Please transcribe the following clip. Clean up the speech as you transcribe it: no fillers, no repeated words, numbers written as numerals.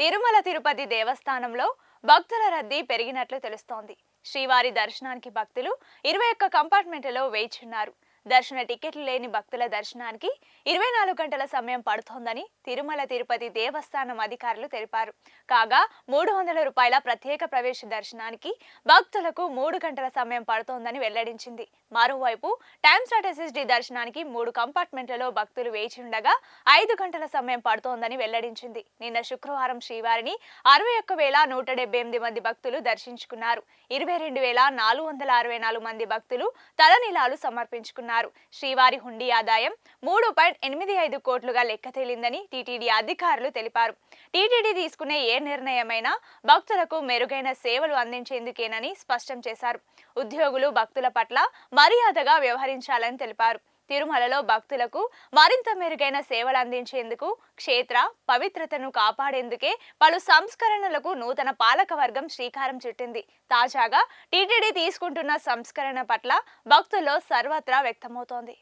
తిరుమల తిరుపతి దేవస్థానంలో భక్తుల రద్దీ పెరిగినట్లు తెలుస్తోంది. శ్రీవారి దర్శనానికి భక్తులు 21 కంపార్ట్మెంట్లలో వేచిన్నారు. దర్శన టికెట్లు లేని భక్తుల దర్శనానికి 24 గంటల సమయం పడుతోందని తిరుమల తిరుపతి దేవస్థానం అధికారులు తెలిపారు. కాగా 300 రూపాయల ప్రత్యేక ప్రవేశ దర్శనానికి భక్తులకు 3 గంటల సమయం పడుతోందని వెల్లడించింది. మరోవైపు టైమ్స్ SSD దర్శనానికి 3 కంపార్ట్మెంట్లలో భక్తులు వేచి ఉండగా 5 గంటల సమయం పడుతోందని వెల్లడించింది. నిన్న శుక్రవారం శ్రీవారిని 61,178 మంది భక్తులు దర్శించుకున్నారు. 22,464 మంది భక్తులు తలనీలాలు సమర్పించుకున్నారు. శ్రీవారి హుండీ ఆదాయం 3.85 కోట్లుగా లెక్క తేలిందని టీటీడీ అధికారులు తెలిపారు. టీటీడీ తీసుకునే ఏ నిర్ణయమైనా భక్తులకు మెరుగైన సేవలు అందించేందుకేనని స్పష్టం చేశారు. ఉద్యోగులు భక్తుల పట్ల మర్యాదగా వ్యవహరించాలని తెలిపారు. తిరుమలలో భక్తులకు మరింత మెరుగైన సేవలు అందించేందుకు, క్షేత్ర పవిత్రతను కాపాడేందుకే పలు సంస్కరణలకు నూతన పాలక వర్గం శ్రీకారం చుట్టింది. తాజాగా టీటీడీ తీసుకుంటున్న సంస్కరణ పట్ల భక్తుల్లో సర్వత్రా వ్యక్తమవుతోంది.